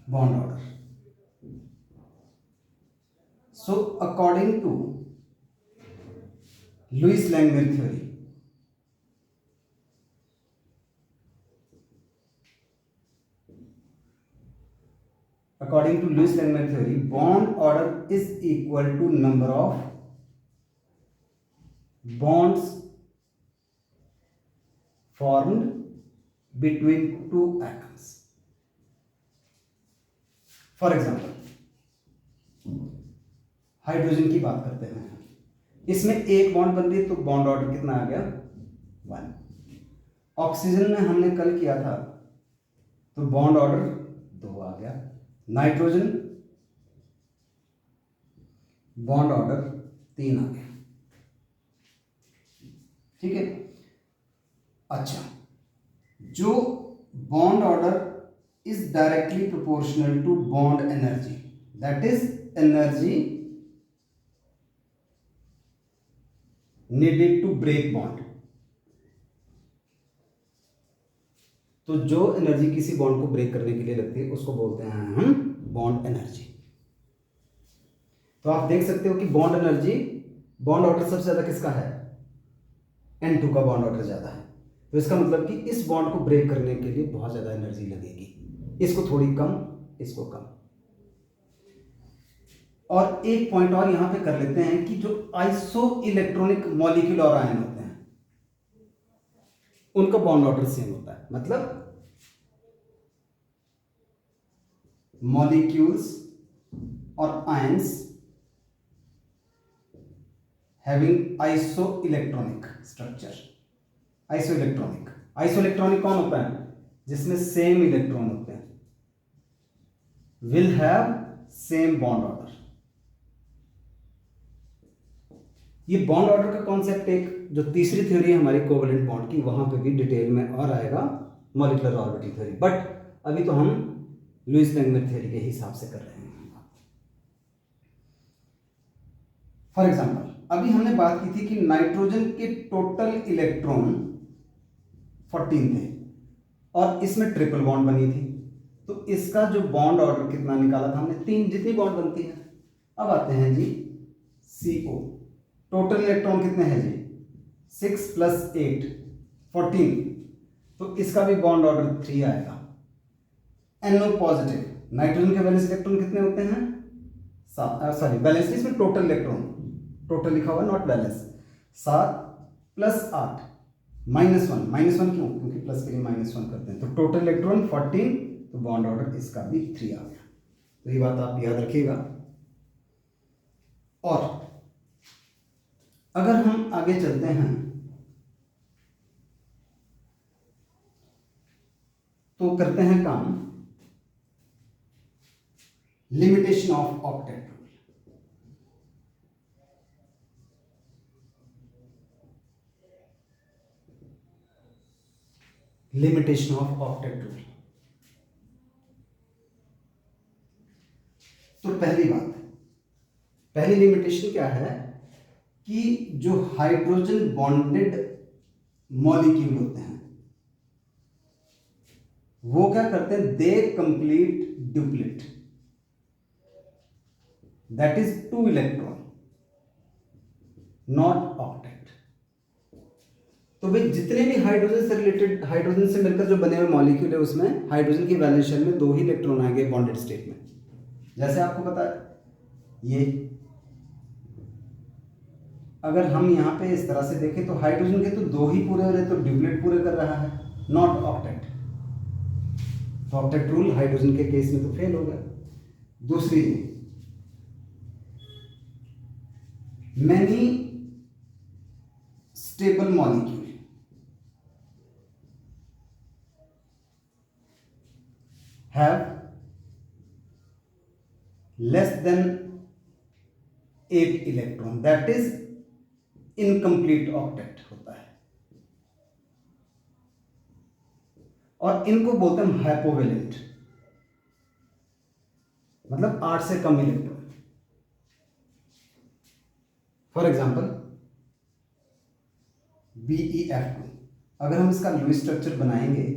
bond order. So according to Lewis-Langmuir theory, bond order is equal to number of bonds formed between two atoms. For example hydrogen की बात करते हैं, इसमें एक bond बन रही है तो बॉन्ड ऑर्डर कितना आ गया 1। ऑक्सीजन में हमने कल किया था तो बॉन्ड ऑर्डर 2 आ गया। नाइट्रोजन बॉन्ड ऑर्डर 3 आ गया। ठीक है। अच्छा, जो bond order is directly proportional to bond energy, that is energy needed to break bond। तो जो एनर्जी किसी बॉन्ड को ब्रेक करने के लिए लगती है उसको बोलते हैं हम बॉन्ड एनर्जी। तो आप देख सकते हो कि बॉन्ड एनर्जी, बॉन्ड ऑर्डर सबसे ज्यादा किसका है, N2 का बॉन्ड ऑर्डर ज्यादा है। तो इसका मतलब कि इस बॉन्ड को ब्रेक करने के लिए बहुत ज्यादा एनर्जी लगेगी, इसको थोड़ी कम, इसको कम। और एक पॉइंट और यहां पे कर लेते हैं कि जो आइसो इलेक्ट्रॉनिक मॉलिक्यूल और आयन होते हैं उनका बॉन्ड ऑर्डर सेम होता है। मतलब मॉलिक्यूल्स और ions having iso electronic structure. Iso electronic कौन होता है, जिसमें सेम इलेक्ट्रॉन होते हैं, will have same bond order। ये बॉन्ड ऑर्डर का कॉन्सेप्ट एक जो तीसरी थ्योरी है हमारी कोवेलेंट बॉन्ड की, वहां पे भी डिटेल में और आएगा मॉलिक्यूलर ऑर्बिटल थ्योरी, बट अभी तो हम लुईस लैंगमुइर थ्योरी के हिसाब से कर रहे हैं। फॉर एग्जांपल अभी हमने बात की थी कि नाइट्रोजन के टोटल इलेक्ट्रॉन 14 थे और इसमें ट्रिपल बॉन्ड बनी थी, तो इसका जो बॉन्ड ऑर्डर कितना निकाला था हमने, 3 जितनी बॉन्ड बनती है। अब आते हैं जी CO, टोटल इलेक्ट्रॉन कितने हैं जी 6 + 8 14, तो इसका भी बॉन्ड ऑर्डर 3 आएगा। NO पॉजिटिव, नाइट्रोजन के वैलेंस इलेक्ट्रॉन कितने होते हैं, सॉरी वैलेंस इसमें टोटल इलेक्ट्रॉन, टोटल लिखा हुआ नॉट वैलेंस, 7 + 8 -1 क्यों, क्योंकि प्लस के लिए -1 करते हैं, तो टोटल इलेक्ट्रॉन 14, तो बॉन्ड ऑर्डर इसका भी 3 आ गया। तो ये बात आप याद रखिएगा। और अगर हम आगे चलते हैं तो करते हैं काम limitation of octet rule. Limitation of octet rule. तो पहली लिमिटेशन क्या है कि जो हाइड्रोजन बॉन्डेड मॉलिक्यूल होते हैं वो क्या करते हैं, they complete duplet, that is 2 electron, not octet. तो भाई जितने भी हाइड्रोजन से रिलेटेड, हाइड्रोजन से मिलकर जो बने हुए मॉलिक्यूल है उसमें हाइड्रोजन की वैलेंस शेल में 2 ही इलेक्ट्रॉन आएंगे बॉन्डेड स्टेट में। जैसे आपको पता है, ये अगर हम यहां पे इस तरह से देखें तो हाइड्रोजन के तो 2 ही पूरे हो रहे, तो ड्यूप्लेट पूरे कर रहा है, नॉट ऑक्टेट। तो ऑक्टेट रूल हाइड्रोजन के केस में तो फेल हो गया। दूसरी, many stable molecule have less than 8 electron, that is incomplete octet होता है, और इनको बोलते हैं हाइपोवेलेंट, मतलब 8 से कम इलेक्ट्रॉन। फॉर एग्जांपल BeF2, अगर हम इसका लुईस स्ट्रक्चर बनाएंगे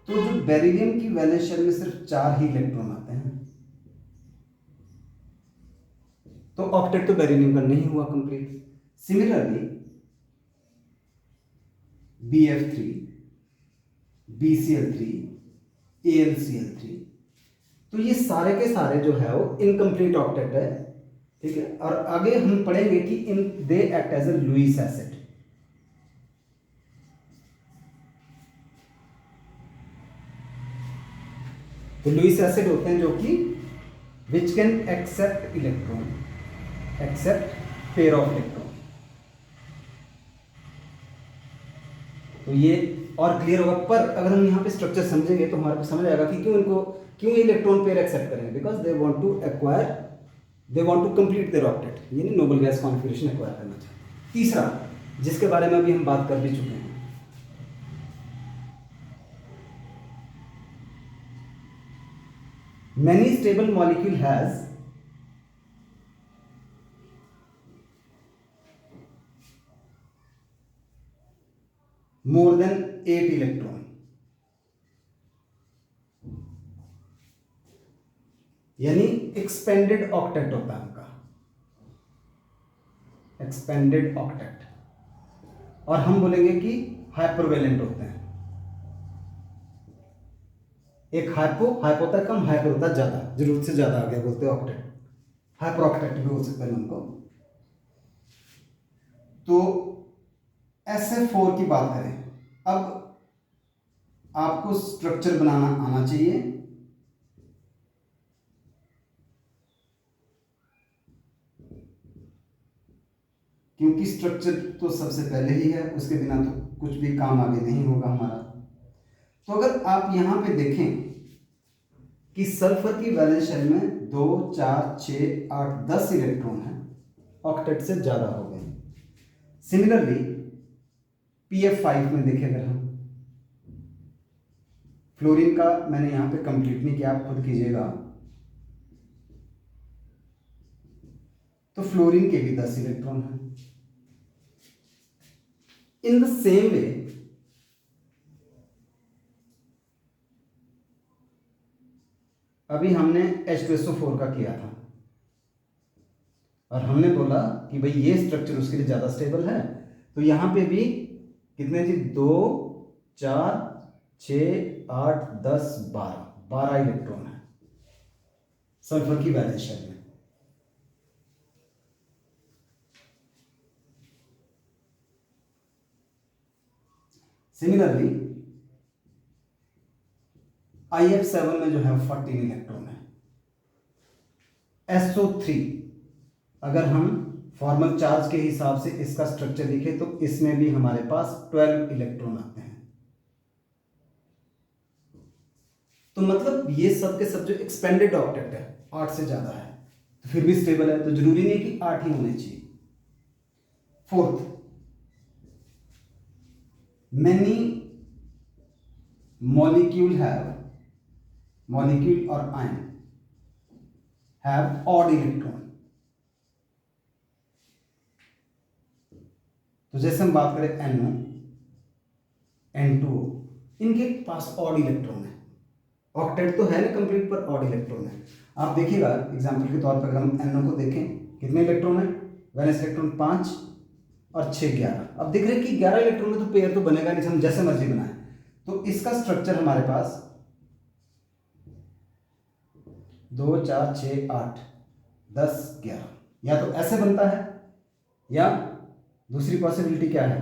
तो जो बेरिलियम की वैलेंस शेल में सिर्फ 4 ही इलेक्ट्रॉन आते हैं, तो ऑक्टेट तो बेरिलियम का नहीं हुआ complete. Similarly BF3, BCl3, AlCl3, तो ये सारे के सारे जो है वो इनकम्प्लीट ऑक्टेट है, ठीक है। और आगे हम पढ़ेंगे कि in they act as a Lewis acid. तो लुईस एसिड होते हैं जो कि which can accept electron, accept pair of electron. तो ये और क्लियर होगा, पर अगर हम यहाँ पे स्ट्रक्चर समझेंगे तो हमारे को समझ आएगा कि क्यों इलेक्ट्रॉन पेयर एक्सेप्ट करेंगे, because they want to acquire, they want to complete their octet, यानी नोबल गैस कॉन्फिगरेशन एक्वायर करना चाहिए। तीसरा, जिसके बारे में अभी हम बात कर भी चुके हैं, many stable molecule has more than 8 electron, यानी एक्सपेंडेड ऑक्टेट होता है उनका, एक्सपेंडेड ऑक्टेट। और हम बोलेंगे कि हाइपरवेलेंट होते हैं। एक हाइपो होता है कम, हाइपर होता है ज्यादा, जरूरत से ज्यादा आ गया बोलते हैं ऑक्टेट, हाइपर ऑक्टेट भी बोल सकते हैं उनको। तो SF4 की बात करें, अब आपको स्ट्रक्चर बनाना आना चाहिए, क्योंकि स्ट्रक्चर तो सबसे पहले ही है, उसके बिना तो कुछ भी काम आगे नहीं होगा हमारा। तो अगर आप यहां पे देखें कि सल्फर की वैलेंस शेल में 2, 4, 6, 8, 10 इलेक्ट्रॉन है, ऑक्टेट से ज्यादा हो गए। सिमिलरली PF5 में देखें अगर हम, फ्लोरीन का मैंने यहां पे कंप्लीट नहीं किया, आप खुद कीजिएगा, तो फ्लोरीन के भी 10 इलेक्ट्रॉन है। इन द सेम वे अभी हमने H2SO4 का किया था और हमने बोला कि भाई ये स्ट्रक्चर उसके लिए ज्यादा स्टेबल है, तो यहां पे भी कितने जी, 2, 4, 6, 8, 10, 12 इलेक्ट्रॉन है सल्फर की वैलेंस शेल में। सिमिलरली IF7 में जो है 14 इलेक्ट्रॉन है। SO3 अगर हम फॉर्मल चार्ज के हिसाब से इसका स्ट्रक्चर लिखे तो इसमें भी हमारे पास 12 इलेक्ट्रॉन आते हैं। तो मतलब ये सब के सब जो एक्सपेंडेड ऑक्टेट है 8 से ज्यादा है, तो फिर भी स्टेबल है, तो जरूरी नहीं कि 8 ही होने चाहिए। Fourth, many molecule or ion have odd electron। तो जैसे हम बात करें NO, N2O, इनके पास ऑड इलेक्ट्रॉन है, ऑक्टेट तो है ना कंप्लीट, पर ऑड इलेक्ट्रॉन है। आप देखिएगा एग्जांपल के तौर पर अगर हम NO को देखें, कितने इलेक्ट्रॉन है, वैलेंस इलेक्ट्रॉन 5 और 6, 11। अब देख रहे हैं कि 11 इलेक्ट्रॉन में तो पेयर तो बनेगा नहीं, हम जैसे मर्जी बनाए। तो इसका स्ट्रक्चर हमारे पास 2, 4, 6, 8, 10, 11 या तो ऐसे बनता है, या दूसरी पॉसिबिलिटी क्या है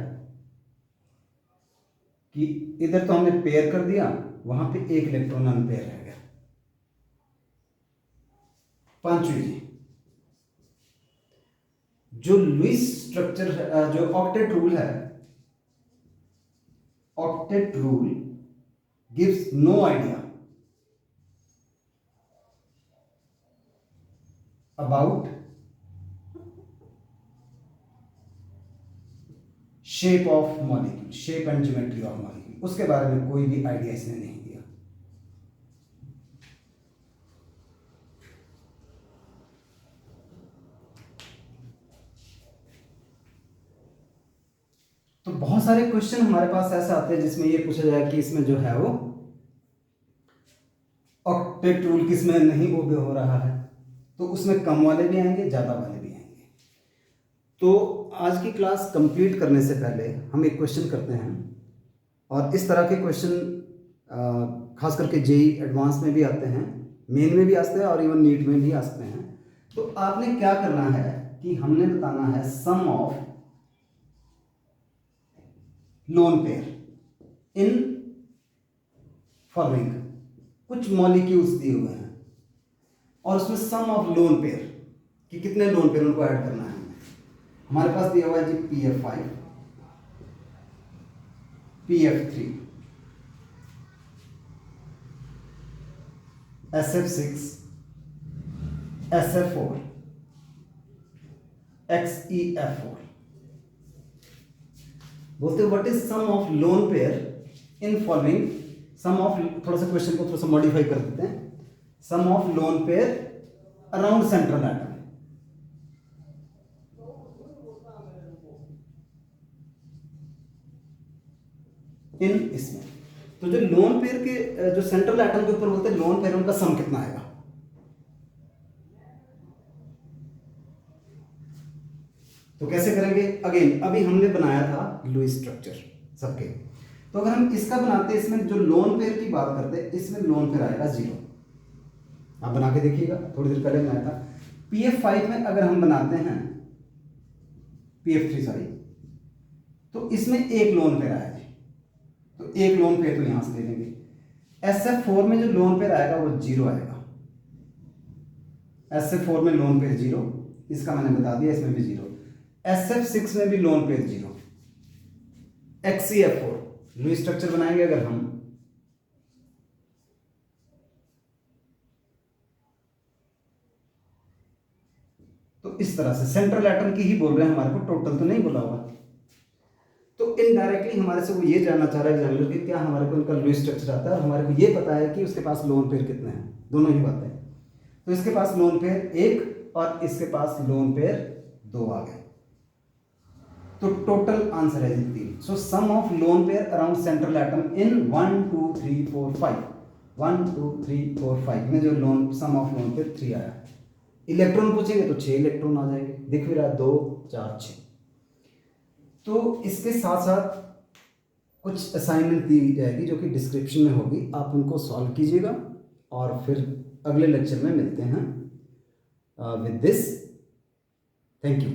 कि इधर तो हमने पेयर कर दिया, वहां पे एक इलेक्ट्रॉन अनपेयर रह गया। पांचवी जी, जो लुईस स्ट्रक्चर, जो ऑक्टेट रूल है, octet rule gives no idea about shape of molecule, shape and geometry of molecule, उसके बारे में कोई भी आइडिया इसने नहीं दिया। तो बहुत सारे क्वेश्चन हमारे पास ऐसे आते हैं जिसमें ये पूछा जाए कि इसमें जो है वो ऑक्टेट रूल किसमें नहीं ओबे हो रहा है, तो उसमें कम वाले भी आएंगे, ज़्यादा वाले भी आएंगे। तो आज की क्लास कंप्लीट करने से पहले हम एक क्वेश्चन करते हैं, और इस तरह के क्वेश्चन खास करके जेई एडवांस में भी आते हैं, मेन में भी आते हैं और इवन नीट में भी आते हैं। तो आपने क्या करना है कि हमने बताना है sum of lone pair in following. कुछ मॉलिक्यूल्स दिए हुए हैं और उसमें सम ऑफ लोन पेयर कि कितने लोन पेयर उनको ऐड करना है। हमारे पास दिया हुआ है जी PF5, PF3, SF6, SF4, XEF4। बोलते हैं what is sum of lone pair in following. Sum of, थोड़ा सा क्वेश्चन को थोड़ा सा मॉडिफाई कर देते हैं, sum of lone pair around central atom. In इसमें तो जो लोन पेयर के जो सेंट्रल एटम के ऊपर बोलते हैं लोन पेयर, उनका सम कितना आएगा। तो कैसे करेंगे, अगेन अभी हमने बनाया था लुईस स्ट्रक्चर सबके, तो अगर हम इसका बनाते हैं, इसमें जो लोन पेयर की बात करते हैं, इसमें लोन पेयर आएगा 0। आप बना के देखिएगा, थोड़ी देर पहले बनाया था। PF5 में अगर हम बनाते हैं, PF3 सॉरी, तो इसमें एक लोन पेयर आएगा, तो एक लोन पेयर तो यहां से ले लेंगे। SF4 में जो लोन पेयर आएगा वो 0 आएगा। SF4 में लोन पेयर 0, इसका मैंने बता दिया, इसमें भी 0। SF6 में भी lone pair 0। XEF4 Lewis structure बनाएंगे अगर हम, तो इस तरह से सेंट्रल एटम की ही बोल रहे हैं, हमारे को टोटल तो नहीं बोला हुआ। तो इनडायरेक्टली हमारे से वो ये जानना चाह रहा है एग्जामिनर कि क्या हमारे को इनका लुईस स्ट्रक्चर आता है, और हमारे को ये पता है कि उसके पास लोन पेयर कितने हैं, दोनों ही बातें। तो इसके पास लोन पेयर 1 और इसके पास लोन पेयर 2 आ गए, तो टोटल आंसर है 3। So sum of lone pair around central atom in 1 2 3 4 5, 1 2 3 4 5 में जो lone sum of lone pair 3 आया। इलेक्ट्रॉन पूछेंगे तो 6 इलेक्ट्रॉन आ जाएंगे, दिख भी रहा है 2 4 6। तो इसके साथ साथ कुछ असाइनमेंट दी जाएगी जो कि डिस्क्रिप्शन में होगी, आप उनको सॉल्व कीजिएगा और फिर अगले लेक्चर में मिलते हैं विद दिस। Thank you.